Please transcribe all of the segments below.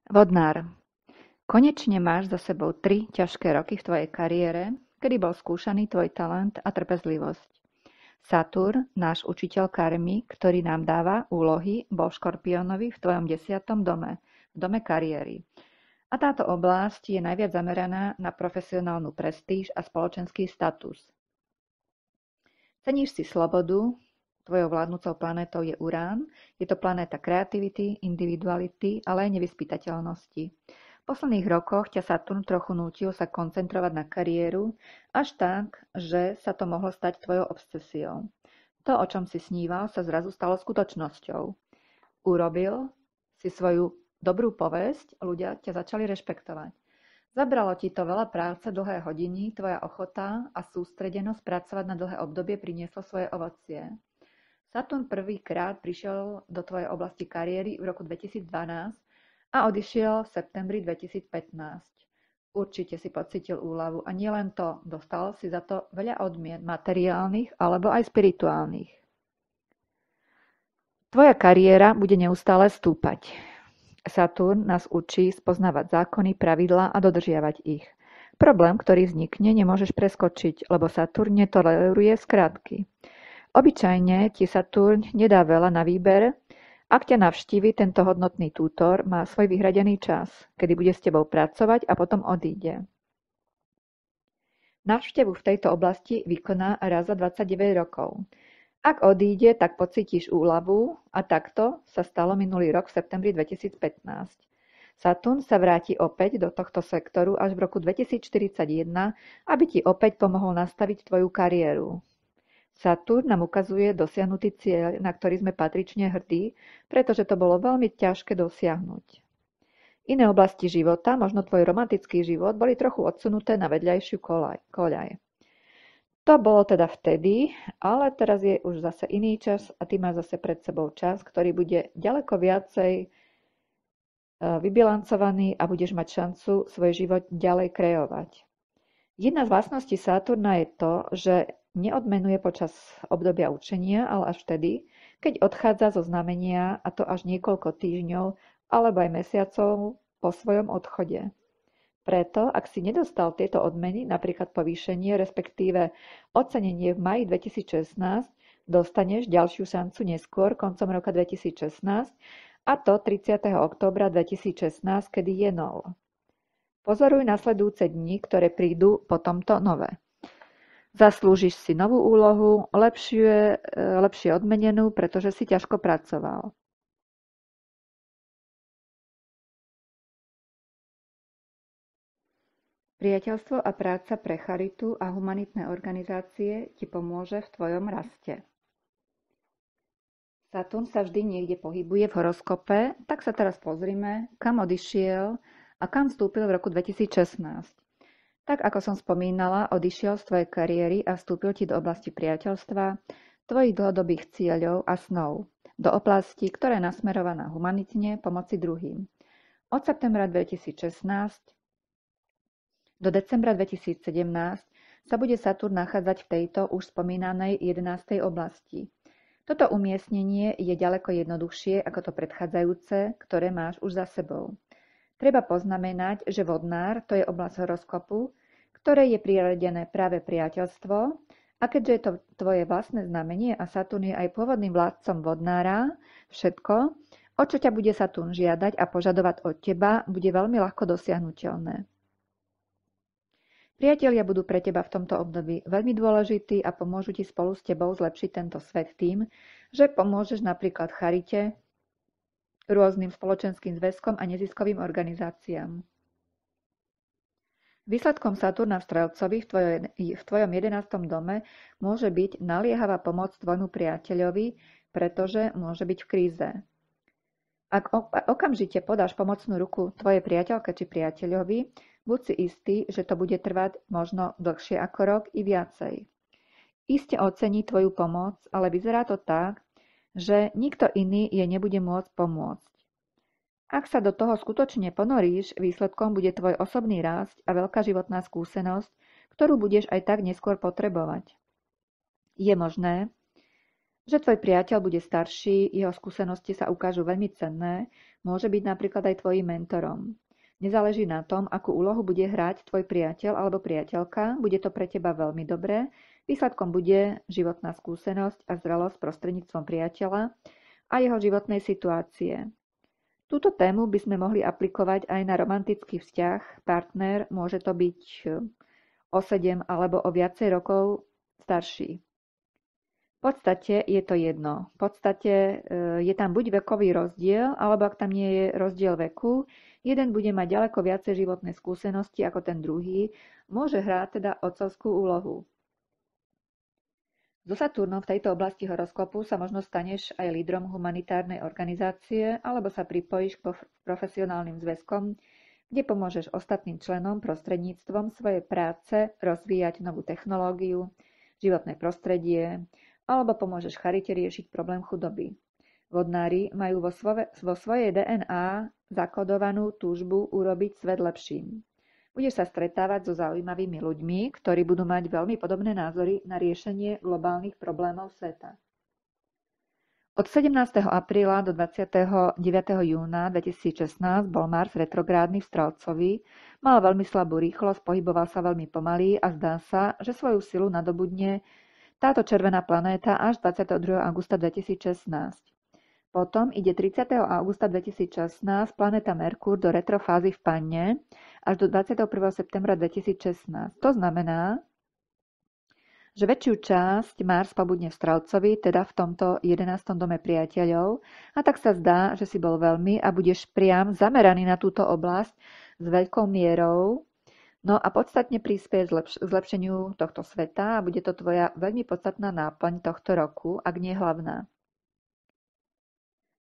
Vodnár, konečne máš za sebou 3 ťažké roky v tvojej kariére, kedy bol skúšaný tvoj talent a trpezlivosť. Saturn, náš učiteľ karmy, ktorý nám dáva úlohy, bol v Škorpiónovi v tvojom 10. dome, v dome kariéry. A táto oblasť je najviac zameraná na profesionálnu prestíž a spoločenský status. Ceníš si slobodu, tvojou vládnúcou planétou je Urán, je to planéta kreativity, individuality, ale aj nevyspytateľnosti. V posledných rokoch ťa Saturn trochu nútil sa koncentrovať na kariéru, až tak, že sa to mohlo stať tvojou obsesiou. To, o čom si sníval, sa zrazu stalo skutočnosťou. Urobil si svoju dobrú povesť, ľudia ťa začali rešpektovať. Zabralo ti to veľa práce, dlhé hodiny, tvoja ochota a sústredenosť pracovať na dlhé obdobie prinieslo svoje ovocie. Saturn prvýkrát prišiel do tvojej oblasti kariéry v roku 2012 a odišiel v septembri 2015. Určite si pocítil úľavu a nielen to, dostal si za to veľa odmien, materiálnych alebo aj spirituálnych. Tvoja kariéra bude neustále stúpať. Saturn nás učí spoznávať zákony, pravidlá a dodržiavať ich. Problém, ktorý vznikne, nemôžeš preskočiť, lebo Saturn netoleruje skratky. Obyčajne ti Saturn nedá veľa na výber. Ak ťa navštívi tento hodnotný tútor, má svoj vyhradený čas, kedy bude s tebou pracovať a potom odíde. Návštevu v tejto oblasti vykoná raz za 29 rokov. Ak odíde, tak pocítiš úľavu a takto sa stalo minulý rok v septembri 2015. Saturn sa vráti opäť do tohto sektoru až v roku 2041, aby ti opäť pomohol nastaviť tvoju kariéru. Saturn nám ukazuje dosiahnutý cieľ, na ktorý sme patrične hrdí, pretože to bolo veľmi ťažké dosiahnuť. Iné oblasti života, možno tvoj romantický život, boli trochu odsunuté na vedľajšiu koľaj. To bolo teda vtedy, ale teraz je už zase iný čas a ty máš zase pred sebou čas, ktorý bude ďaleko viacej vybilancovaný a budeš mať šancu svoj život ďalej kreovať. Jedna z vlastností Saturna je to, že neodmenuje počas obdobia učenia, ale až vtedy, keď odchádza zo znamenia, a to až niekoľko týždňov alebo aj mesiacov po svojom odchode. Preto, ak si nedostal tieto odmeny, napríklad povýšenie, respektíve ocenenie v máji 2016, dostaneš ďalšiu šancu neskôr, koncom roka 2016, a to 30. októbra 2016, kedy je nul. Pozoruj nasledujúce dni, ktoré prídu po tomto nove. Zaslúžiš si novú úlohu, lepšie odmenenú, pretože si ťažko pracoval. Priateľstvo a práca pre charitu a humanitné organizácie ti pomôže v tvojom raste. Saturn sa vždy niekde pohybuje v horoskope, tak sa teraz pozrime, kam odišiel a kam vstúpil v roku 2016. Tak ako som spomínala, odišiel z tvojej kariéry a vstúpil ti do oblasti priateľstva, tvojich dlhodobých cieľov a snov, do oblasti, ktorá je nasmerovaná humanitne pomoci druhým. Od septembra 2016 do decembra 2017 sa bude Saturn nachádzať v tejto už spomínanej 11. oblasti. Toto umiestnenie je ďaleko jednoduchšie ako to predchádzajúce, ktoré máš už za sebou. Treba poznamenať, že vodnár to je oblasť horoskopu, ktoré je priradené práve priateľstvo, a keďže je to tvoje vlastné znamenie a Saturn je aj pôvodným vládcom vodnára, všetko, o čo ťa bude Saturn žiadať a požadovať od teba, bude veľmi ľahko dosiahnuteľné. Priatelia budú pre teba v tomto období veľmi dôležití a pomôžu ti spolu s tebou zlepšiť tento svet tým, že pomôžeš napríklad charite, rôznym spoločenským zväzkom a neziskovým organizáciám. Výsledkom Saturna v Strelcovi v tvojom 11. dome môže byť naliehavá pomoc tvojmu priateľovi, pretože môže byť v kríze. Ak okamžite podáš pomocnú ruku tvojej priateľke či priateľovi, buď si istý, že to bude trvať možno dlhšie ako rok i viacej. Iste ocení tvoju pomoc, ale vyzerá to tak, že nikto iný jej nebude môcť pomôcť. Ak sa do toho skutočne ponoríš, výsledkom bude tvoj osobný rast a veľká životná skúsenosť, ktorú budeš aj tak neskôr potrebovať. Je možné, že tvoj priateľ bude starší, jeho skúsenosti sa ukážu veľmi cenné, môže byť napríklad aj tvojím mentorom. Nezáleží na tom, akú úlohu bude hrať tvoj priateľ alebo priateľka, bude to pre teba veľmi dobré. Výsledkom bude životná skúsenosť a zrelosť prostredníctvom priateľa a jeho životnej situácie. Túto tému by sme mohli aplikovať aj na romantický vzťah. Partner môže to byť o 7 alebo o viacej rokov starší. V podstate je to jedno. V podstate je tam buď vekový rozdiel, alebo ak tam nie je rozdiel veku, jeden bude mať ďaleko viacej životnej skúsenosti ako ten druhý, môže hrať teda otcovskú úlohu. So Saturnom v tejto oblasti horoskopu sa možno staneš aj lídrom humanitárnej organizácie alebo sa pripojíš k profesionálnym zväzkom, kde pomôžeš ostatným členom prostredníctvom svojej práce rozvíjať novú technológiu, životné prostredie, alebo pomôžeš charite riešiť problém chudoby. Vodnári majú vo svojej DNA zakodovanú túžbu urobiť svet lepším. Budeš sa stretávať so zaujímavými ľuďmi, ktorí budú mať veľmi podobné názory na riešenie globálnych problémov sveta. Od 17. apríla do 29. júna 2016 bol Mars retrográdny v Strelcovi, mal veľmi slabú rýchlosť, pohyboval sa veľmi pomaly a zdá sa, že svoju silu nadobudne táto červená planéta až 22. augusta 2016. Potom ide 30. augusta 2016 planéta Merkur do retrofázy v Panne až do 21. septembra 2016. To znamená, že väčšiu časť Mars pobudne v Strelcovi, teda v tomto 11. dome priateľov, a tak sa zdá, že si bol veľmi a budeš priam zameraný na túto oblasť s veľkou mierou, no a podstatne prispieje zlepšeniu tohto sveta a bude to tvoja veľmi podstatná náplň tohto roku, ak nie hlavná.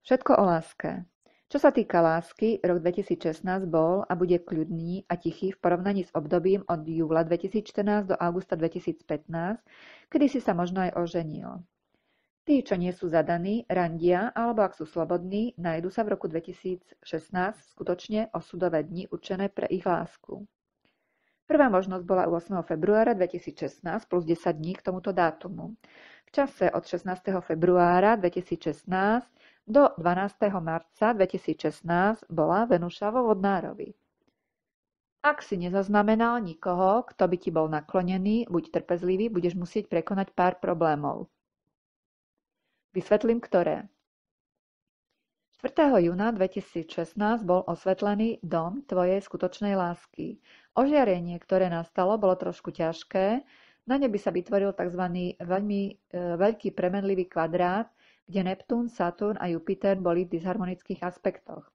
Všetko o láske. Čo sa týka lásky, rok 2016 bol a bude kľudný a tichý v porovnaní s obdobím od júla 2014 do augusta 2015, kedy si sa možno aj oženil. Tí, čo nie sú zadaní, randia, alebo ak sú slobodní, nájdu sa v roku 2016 skutočne osudové dni určené pre ich lásku. Prvá možnosť bola 8. februára 2016 plus 10 dní k tomuto dátumu. V čase od 16. februára 2016 do 12. marca 2016 bola Venuša vo Vodnárovi. Ak si nezaznamenal nikoho, kto by ti bol naklonený, buď trpezlivý, budeš musieť prekonať pár problémov. Vysvetlím, ktoré. 4. júna 2016 bol osvetlený dom tvojej skutočnej lásky. Ožiarenie, ktoré nastalo, bolo trošku ťažké. Na nebi sa vytvoril tzv. Veľmi veľký premenlivý kvadrát, kde Neptún, Saturn a Jupiter boli v disharmonických aspektoch.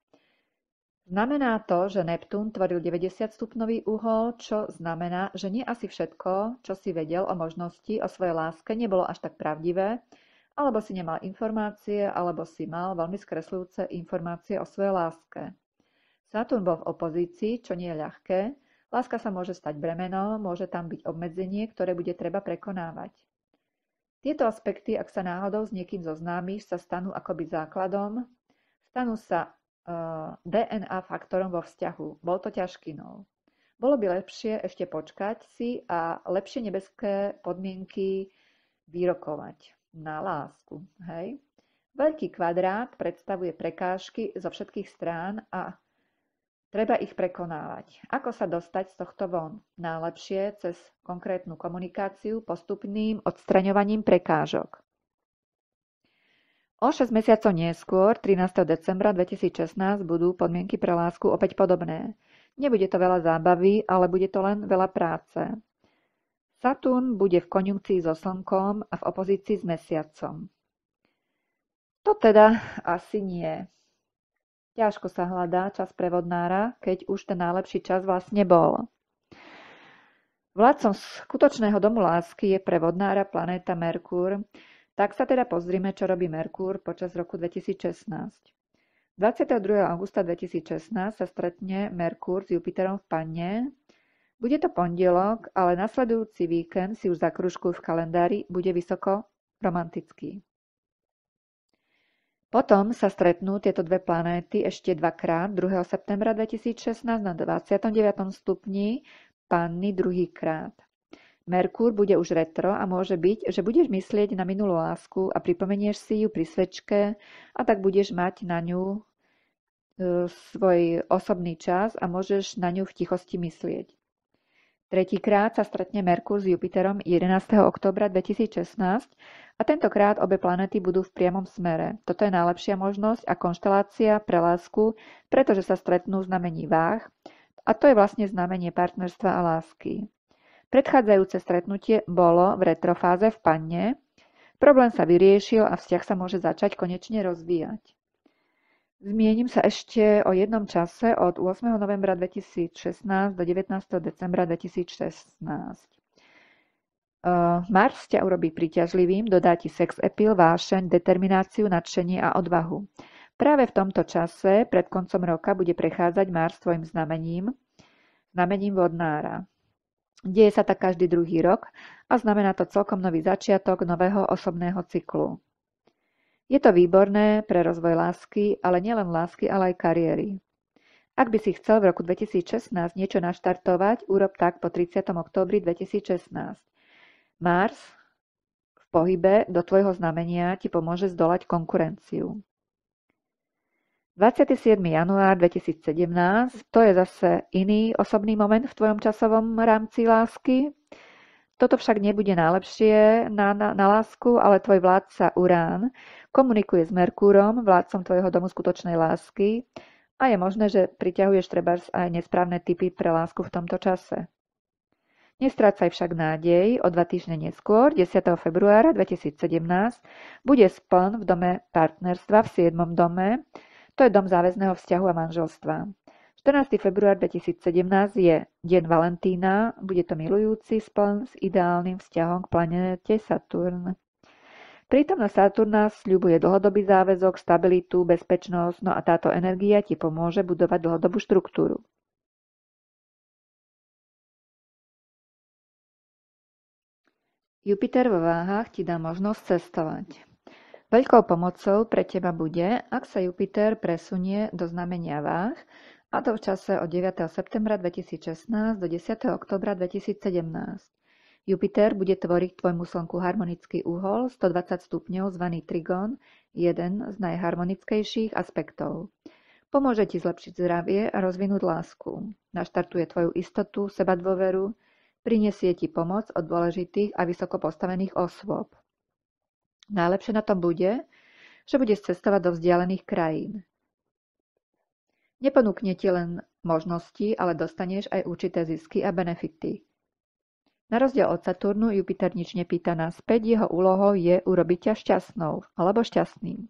Znamená to, že Neptún tvoril 90-stupnový uhol, čo znamená, že nie asi všetko, čo si vedel o možnosti, o svojej láske, nebolo až tak pravdivé, alebo si nemal informácie, alebo si mal veľmi skresľujúce informácie o svojej láske. Saturn bol v opozícii, čo nie je ľahké. Láska sa môže stať bremenom, môže tam byť obmedzenie, ktoré bude treba prekonávať. Tieto aspekty, ak sa náhodou s niekým zoznámiš, sa stanú akoby základom, stanú sa DNA faktorom vo vzťahu. Bol to ťažkinou. Bolo by lepšie ešte počkať si a lepšie nebeské podmienky vyrokovať na lásku. Hej? Veľký kvadrát predstavuje prekážky zo všetkých strán a treba ich prekonávať. Ako sa dostať z tohto von? Najlepšie cez konkrétnu komunikáciu postupným odstraňovaním prekážok. O 6 mesiacov neskôr, 13. decembra 2016, budú podmienky pre lásku opäť podobné. Nebude to veľa zábavy, ale bude to len veľa práce. Saturn bude v konjunkcii so Slnkom a v opozícii s Mesiacom. To teda asi nie. Ťažko sa hľadá čas pre vodnára, keď už ten najlepší čas vlastne bol. Vládcom skutočného domu lásky je pre vodnára planéta Merkur, tak sa teda pozrime, čo robí Merkur počas roku 2016. 22. augusta 2016 sa stretne Merkur s Jupiterom v Panne. Bude to pondelok, ale nasledujúci víkend si už zakružkujú v kalendári, bude vysoko romantický. Potom sa stretnú tieto dve planéty ešte dvakrát 2. septembra 2016 na 29. stupni Panny druhýkrát. Merkúr bude už retro a môže byť, že budeš myslieť na minulú lásku a pripomenieš si ju pri svečke a tak budeš mať na ňu svoj osobný čas a môžeš na ňu v tichosti myslieť. Tretíkrát sa stretne Merkur s Jupiterom 11. októbra 2016 a tentokrát obe planéty budú v priamom smere. Toto je najlepšia možnosť a konštelácia pre lásku, pretože sa stretnú v znamení váh a to je vlastne znamenie partnerstva a lásky. Predchádzajúce stretnutie bolo v retrofáze v Panne, problém sa vyriešil a vzťah sa môže začať konečne rozvíjať. Zmienim sa ešte o jednom čase od 8. novembra 2016 do 19. decembra 2016. Mars ťa urobí príťažlivým, dodá ti sex appeal, vášeň, determináciu, nadšenie a odvahu. Práve v tomto čase, pred koncom roka, bude prechádzať Mars tvojim znamením vodnára. Deje sa tak každý druhý rok a znamená to celkom nový začiatok nového osobného cyklu. Je to výborné pre rozvoj lásky, ale nielen lásky, ale aj kariéry. Ak by si chcel v roku 2016 niečo naštartovať, urob tak po 30. októbri 2016. Mars v pohybe do tvojho znamenia ti pomôže zdolať konkurenciu. 27. január 2017, to je zase iný osobný moment v tvojom časovom rámci lásky. Toto však nebude najlepšie na lásku, ale tvoj vládca Urán komunikuje s Merkúrom, vládcom tvojho domu skutočnej lásky a je možné, že priťahuješ trebárs aj nesprávne typy pre lásku v tomto čase. Nestrácaj však nádej, o 2 týždne neskôr, 10. februára 2017, bude spln v dome partnerstva v 7. dome, to je dom záväzného vzťahu a manželstva. 14. február 2017 je deň Valentína, bude to milujúci spln s ideálnym vzťahom k planéte Saturn. Prítomnosť Saturna sľubuje dlhodobý záväzok, stabilitu, bezpečnosť, no a táto energia ti pomôže budovať dlhodobú štruktúru. Jupiter vo váhach ti dá možnosť cestovať. Veľkou pomocou pre teba bude, ak sa Jupiter presunie do znamenia váh, a to v čase od 9. septembra 2016 do 10. októbra 2017. Jupiter bude tvoriť tvojmu slnku harmonický uhol 120 stupňov zvaný trigón, jeden z najharmonickejších aspektov. Pomôže ti zlepšiť zdravie a rozvinúť lásku. Naštartuje tvoju istotu, sebadôveru, prinesie ti pomoc od dôležitých a vysoko postavených osôb. Najlepšie na tom bude, že budeš cestovať do vzdialených krajín. Neponúkne ti len možnosti, ale dostaneš aj určité zisky a benefity. Na rozdiel od Saturnu, Jupiter nič nepýta naspäť, jeho úlohou je urobiť ťa šťastnou alebo šťastným.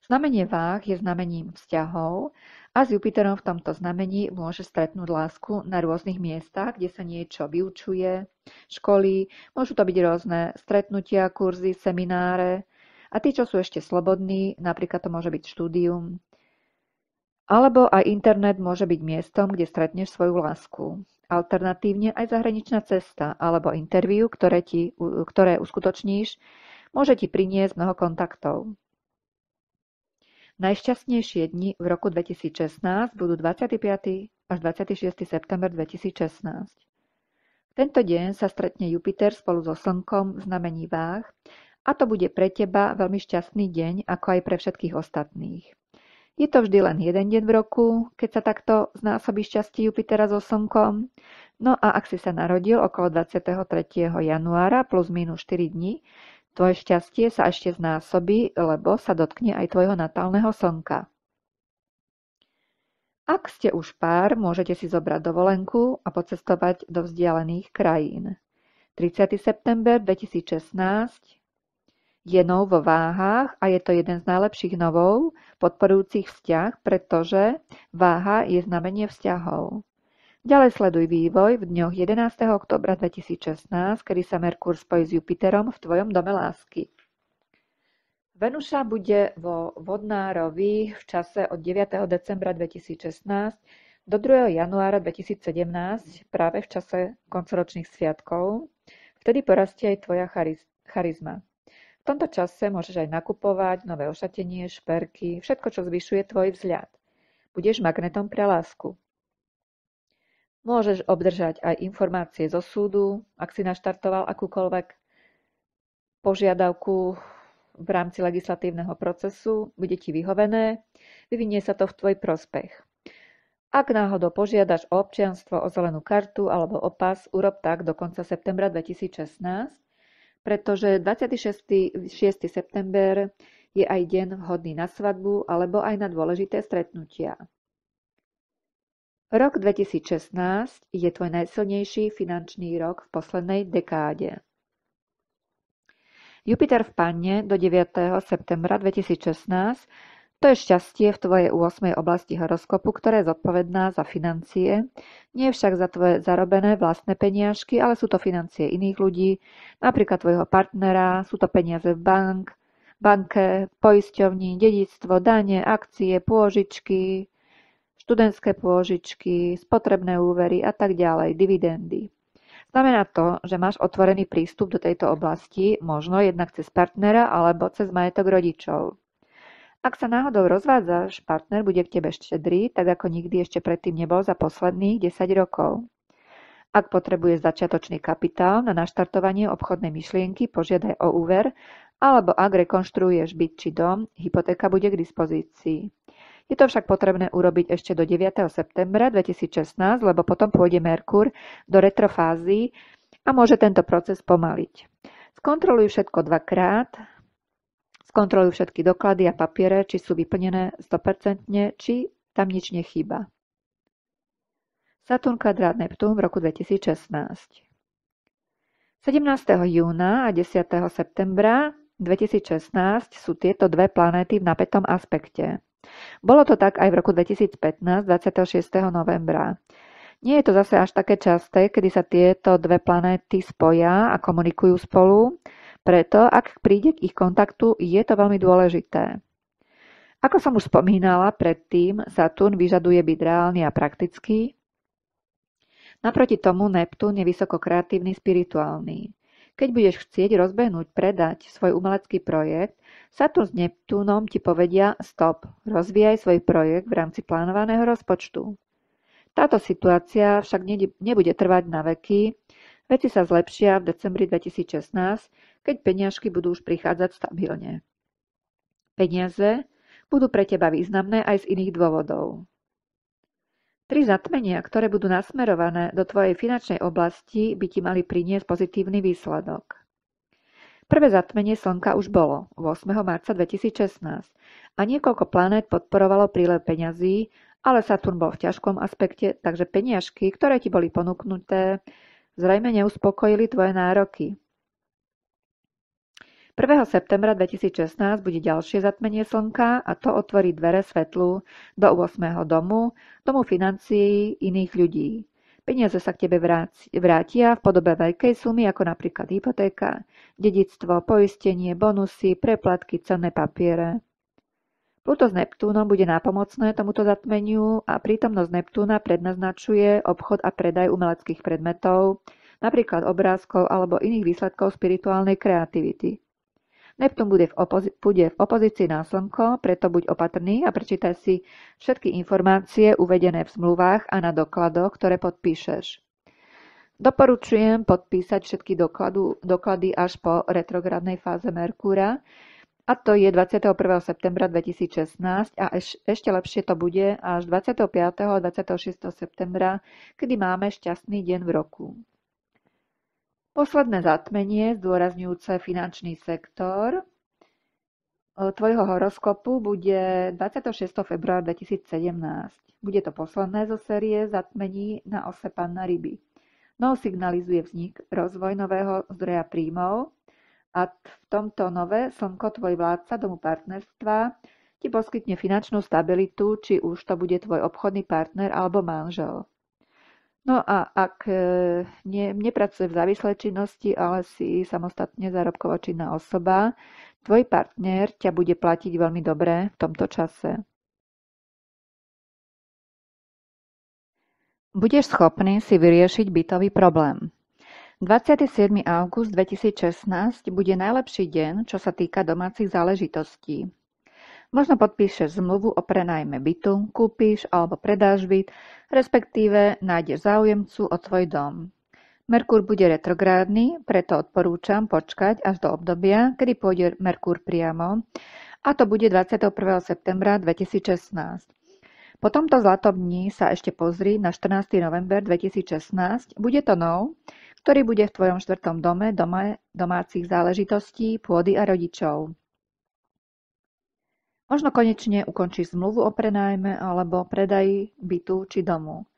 Znamenie váh je znamením vzťahov a s Jupiterom v tomto znamení môže stretnúť lásku na rôznych miestach, kde sa niečo vyučuje, školy, môžu to byť rôzne stretnutia, kurzy, semináre a tí, čo sú ešte slobodní, napríklad to môže byť štúdium, alebo aj internet môže byť miestom, kde stretneš svoju lásku. Alternatívne aj zahraničná cesta alebo interview, ktoré uskutočníš, môže ti priniesť mnoho kontaktov. Najšťastnejšie dni v roku 2016 budú 25. až 26. september 2016. V tento deň sa stretne Jupiter spolu so Slnkom v znamení váh a to bude pre teba veľmi šťastný deň, ako aj pre všetkých ostatných. Je to vždy len jeden deň v roku, keď sa takto znásobí šťastie Jupitera so Slnkom. No a ak si sa narodil okolo 23. januára plus minus 4 dní, tvoje šťastie sa ešte znásobí, lebo sa dotkne aj tvojho natálneho slnka. Ak ste už pár, môžete si zobrať dovolenku a pocestovať do vzdialených krajín. 30. september 2016 je nov vo váhach a je to jeden z najlepších novov podporujúcich vzťah, pretože váha je znamenie vzťahov. Ďalej sleduj vývoj v dňoch 11. októbra 2016, kedy sa Merkúr spojí s Jupiterom v tvojom dome lásky. Venuša bude vo Vodnárovi v čase od 9. decembra 2016 do 2. januára 2017, práve v čase koncoročných sviatkov. Vtedy porastie aj tvoja charizma. V tomto čase môžeš aj nakupovať nové ošatenie, šperky, všetko, čo zvyšuje tvoj vzhľad. Budeš magnetom pre lásku. Môžeš obdržať aj informácie zo súdu, ak si naštartoval akúkoľvek požiadavku v rámci legislatívneho procesu, bude ti vyhovené, vyvinie sa to v tvoj prospech. Ak náhodou požiadaš o občianstvo, o zelenú kartu alebo o pas, urob tak do konca septembra 2016, pretože 26. september je aj deň vhodný na svadbu alebo aj na dôležité stretnutia. Rok 2016 je tvoj najsilnejší finančný rok v poslednej dekáde. Jupiter v Panne do 9. septembra 2016, to je šťastie v tvojej 8. oblasti horoskopu, ktorá je zodpovedná za financie, nie však za tvoje zarobené vlastné peniažky, ale sú to financie iných ľudí, napríklad tvojho partnera, sú to peniaze v banke, poisťovni, dedičstvo, dane, akcie, pôžičky, študentské pôžičky, spotrebné úvery a tak ďalej, dividendy. Znamená to, že máš otvorený prístup do tejto oblasti, možno jednak cez partnera alebo cez majetok rodičov. Ak sa náhodou rozvádzaš, partner bude k tebe štedrý, tak ako nikdy ešte predtým nebol za posledných 10 rokov. Ak potrebuješ začiatočný kapitál na naštartovanie obchodnej myšlienky, požiadaj o úver, alebo ak rekonštruuješ byt či dom, hypotéka bude k dispozícii. Je to však potrebné urobiť ešte do 9. septembra 2016, lebo potom pôjde Merkur do retrofázy a môže tento proces pomaliť. Skontroluj všetko dvakrát, skontroluj všetky doklady a papiere, či sú vyplnené 100%, či tam nič nechýba. Saturn kvadrát Neptún v roku 2016. 17. júna a 10. septembra 2016 sú tieto dve planéty v napätom aspekte. Bolo to tak aj v roku 2015, 26. novembra. Nie je to zase až také časté, kedy sa tieto dve planéty spoja a komunikujú spolu, preto ak príde k ich kontaktu, je to veľmi dôležité. Ako som už spomínala predtým, Saturn vyžaduje byť reálny a praktický. Naproti tomu Neptún je vysoko kreatívny, spirituálny. Keď budeš chcieť rozbehnúť, predať svoj umelecký projekt, Saturn s Neptúnom ti povedia stop, rozvíjaj svoj projekt v rámci plánovaného rozpočtu. Táto situácia však nebude trvať na veky, veci sa zlepšia v decembri 2016, keď peniažky budú už prichádzať stabilne. Peniaze budú pre teba významné aj z iných dôvodov. 3 zatmenia, ktoré budú nasmerované do tvojej finančnej oblasti, by ti mali priniesť pozitívny výsledok. Prvé zatmenie Slnka už bolo 8. marca 2016 a niekoľko planét podporovalo prílev peňazí, ale Saturn bol v ťažkom aspekte, takže peniažky, ktoré ti boli ponúknuté, zrejme neuspokojili tvoje nároky. 1. septembra 2016 bude ďalšie zatmenie Slnka a to otvorí dvere svetlu do 8. domu financií iných ľudí. Peniaze sa k tebe vrátia v podobe veľkej sumy, ako napríklad hypotéka, dedičstvo, poistenie, bonusy, preplatky, cenné papiere. Pluto s Neptúnom bude nápomocné tomuto zatmeniu a prítomnosť Neptúna prednaznačuje obchod a predaj umeleckých predmetov, napríklad obrázkov alebo iných výsledkov spirituálnej kreativity. Neptún bude v opozícii na Slnko, preto buď opatrný a prečítaj si všetky informácie uvedené v zmluvách a na dokladoch, ktoré podpíšeš. Doporučujem podpísať všetky doklady až po retrogradnej fáze Merkúra, a to je 21. septembra 2016 a ešte lepšie to bude až 25. a 26. septembra, kedy máme šťastný deň v roku. Posledné zatmenie, zdôrazňujúce finančný sektor tvojho horoskopu, bude 26. februára 2017. Bude to posledné zo série zatmení na ose Panna Ryby. No signalizuje vznik, rozvoj nového zdroja príjmov a v tomto nové Slnko, tvoj vládca domu partnerstva, ti poskytne finančnú stabilitu, či už to bude tvoj obchodný partner alebo manžel. No a ak nepracuje v závislej činnosti, ale si samostatne zárobkovo činná osoba, tvoj partner ťa bude platiť veľmi dobre v tomto čase. Budeš schopný si vyriešiť bytový problém. 27. august 2016 bude najlepší deň, čo sa týka domácich záležitostí. Možno podpíšeš zmluvu o prenajme bytu, kúpiš alebo predáš byt, respektíve nájdeš záujemcu o tvoj dom. Merkúr bude retrográdny, preto odporúčam počkať až do obdobia, kedy pôjde Merkúr priamo, a to bude 21. septembra 2016. Po tomto zlatom dni sa ešte pozri na 14. november 2016. Bude to nov, ktorý bude v tvojom 4. dome domácich záležitostí, pôdy a rodičov. Možno konečne ukončíš zmluvu o prenájme alebo predaji bytu či domu.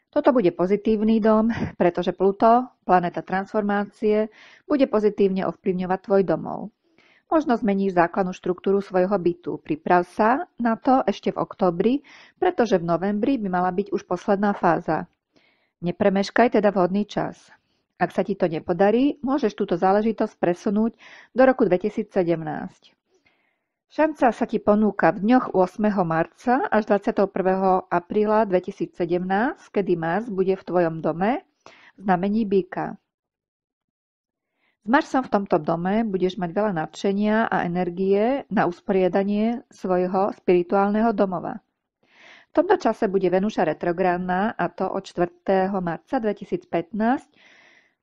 Toto bude pozitívny dom, pretože Pluto, planéta transformácie, bude pozitívne ovplyvňovať tvoj domov. Možno zmeníš základnú štruktúru svojho bytu. Priprav sa na to ešte v októbri, pretože v novembri by mala byť už posledná fáza. Nepremeškaj teda vhodný čas. Ak sa ti to nepodarí, môžeš túto záležitosť presunúť do roku 2017. Šanca sa ti ponúka v dňoch 8. marca až 21. apríla 2017, kedy Mars bude v tvojom dome v znamení Býka. S Marsom v tomto dome budeš mať veľa nadšenia a energie na usporiadanie svojho spirituálneho domova. V tomto čase bude Venuša retrográdna, a to od 4. marca 2015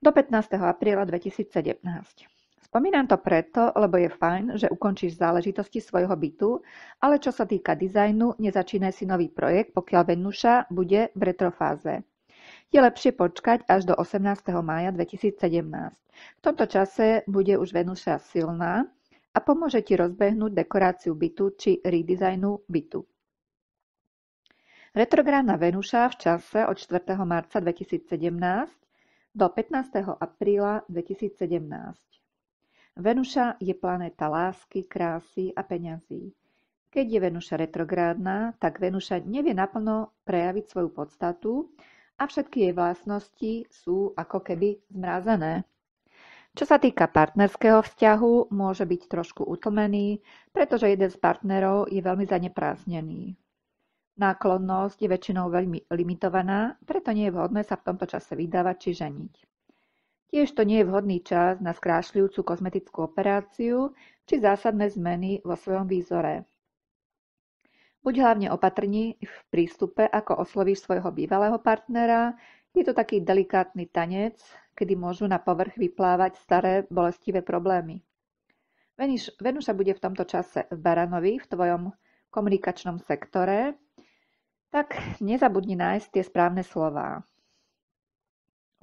do 15. apríla 2017. Spomínam to preto, lebo je fajn, že ukončíš záležitosti svojho bytu, ale čo sa týka dizajnu, nezačínaj si nový projekt, pokiaľ Venuša bude v retrofáze. Je lepšie počkať až do 18. mája 2017. V tomto čase bude už Venuša silná a pomôže ti rozbehnúť dekoráciu bytu či redizajnu bytu. Retrográdna Venuša v čase od 4. marca 2017 do 15. apríla 2017. Venuša je planéta lásky, krásy a peňazí. Keď je Venuša retrográdna, tak Venuša nevie naplno prejaviť svoju podstatu a všetky jej vlastnosti sú ako keby zmrazené. Čo sa týka partnerského vzťahu, môže byť trošku utlmený, pretože jeden z partnerov je veľmi zaneprázdnený. Náklonnosť je väčšinou veľmi limitovaná, preto nie je vhodné sa v tomto čase vydávať či ženiť. Tiež to nie je vhodný čas na skrášľujúcu kozmetickú operáciu či zásadné zmeny vo svojom výzore. Buď hlavne opatrní v prístupe, ako oslovíš svojho bývalého partnera. Je to taký delikátny tanec, kedy môžu na povrch vyplávať staré bolestivé problémy. Venuša bude v tomto čase v Baranovi, v tvojom komunikačnom sektore, tak nezabudni nájsť tie správne slová.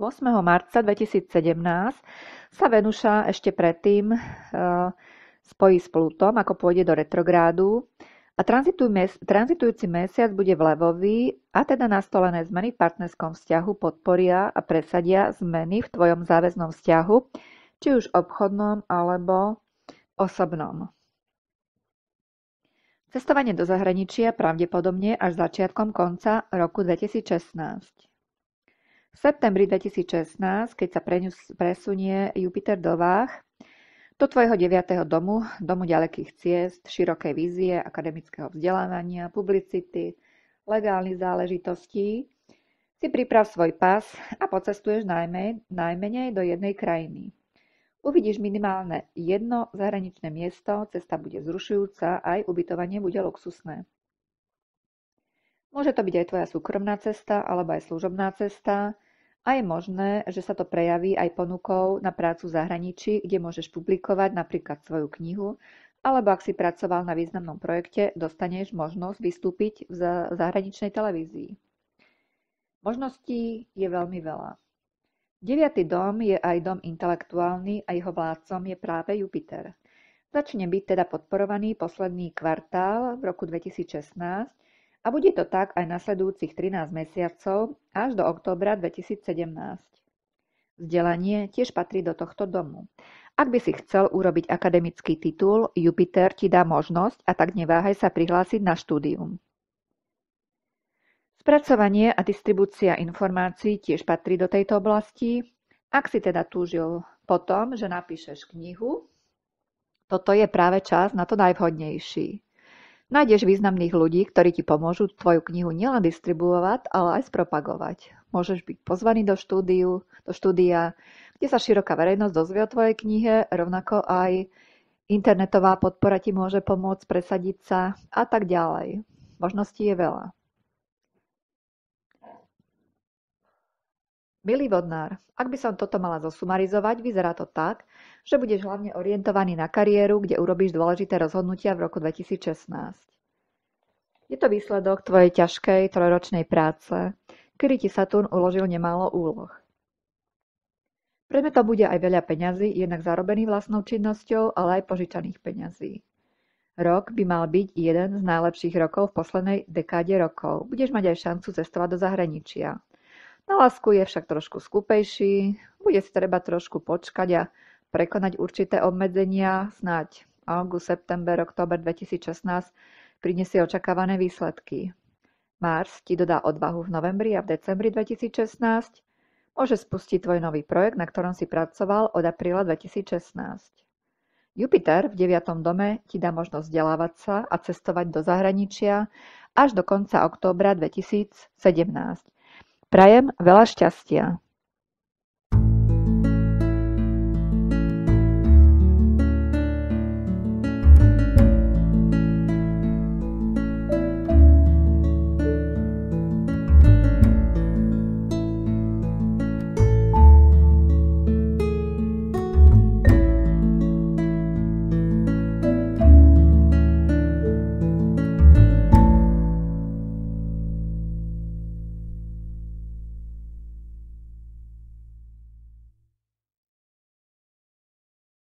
8. marca 2017 sa Venuša ešte predtým spojí s Plutom, ako pôjde do retrográdu, a tranzitujúci mesiac bude v Levovi, a teda nastolené zmeny v partnerskom vzťahu podporia a presadia zmeny v tvojom záväznom vzťahu, či už obchodnom alebo osobnom. Cestovanie do zahraničia pravdepodobne až začiatkom konca roku 2016. V septembri 2016, keď sa presunie Jupiter do Váh, do tvojho 9. domu ďalekých ciest, širokej vízie, akademického vzdelávania, publicity, legálnych záležitostí, si priprav svoj pas a pocestuješ najmenej do jednej krajiny. Uvidíš minimálne jedno zahraničné miesto, cesta bude vzrušujúca, aj ubytovanie bude luxusné. Môže to byť aj tvoja súkromná cesta alebo aj služobná cesta, a je možné, že sa to prejaví aj ponukou na prácu v zahraničí, kde môžeš publikovať napríklad svoju knihu, alebo ak si pracoval na významnom projekte, dostaneš možnosť vystúpiť v zahraničnej televízii. Možností je veľmi veľa. 9. dom je aj dom intelektuálny a jeho vládcom je práve Jupiter. Začne byť teda podporovaný posledný kvartál v roku 2016 a bude to tak aj nasledujúcich 13 mesiacov až do októbra 2017. Vzdelanie tiež patrí do tohto domu. Ak by si chcel urobiť akademický titul, Jupiter ti dá možnosť, a tak neváhaj sa prihlásiť na štúdium. Spracovanie a distribúcia informácií tiež patrí do tejto oblasti. Ak si teda túžil po tom, že napíšeš knihu, toto je práve čas na to najvhodnejší. Nájdeš významných ľudí, ktorí ti pomôžu tvoju knihu nielen distribuovať, ale aj spropagovať. Môžeš byť pozvaný do štúdia, kde sa široká verejnosť dozvie o tvojej knihe, rovnako aj Internetová podpora ti môže pomôcť presadiť sa a tak ďalej. Možností je veľa. Milý vodnár, ak by som toto mala zosumarizovať, vyzerá to tak, že budeš hlavne orientovaný na kariéru, kde urobíš dôležité rozhodnutia v roku 2016. Je to výsledok tvojej ťažkej trojročnej práce, kedy ti Saturn uložil nemálo úloh. Predmetom bude aj veľa peňazí, jednak zarobených vlastnou činnosťou, ale aj požičaných peňazí. Rok by mal byť jeden z najlepších rokov v poslednej dekáde rokov. Budeš mať aj šancu cestovať do zahraničia. Na lásku je však trošku skúpejší, bude si treba trošku počkať a prekonať určité obmedzenia, snáď august, september, október 2016 prinesie očakávané výsledky. Mars ti dodá odvahu v novembri a v decembri 2016, môže spustiť tvoj nový projekt, na ktorom si pracoval od apríla 2016. Jupiter v 9. dome ti dá možnosť vzdelávať sa a cestovať do zahraničia až do konca októbra 2017. Prajem veľa šťastia.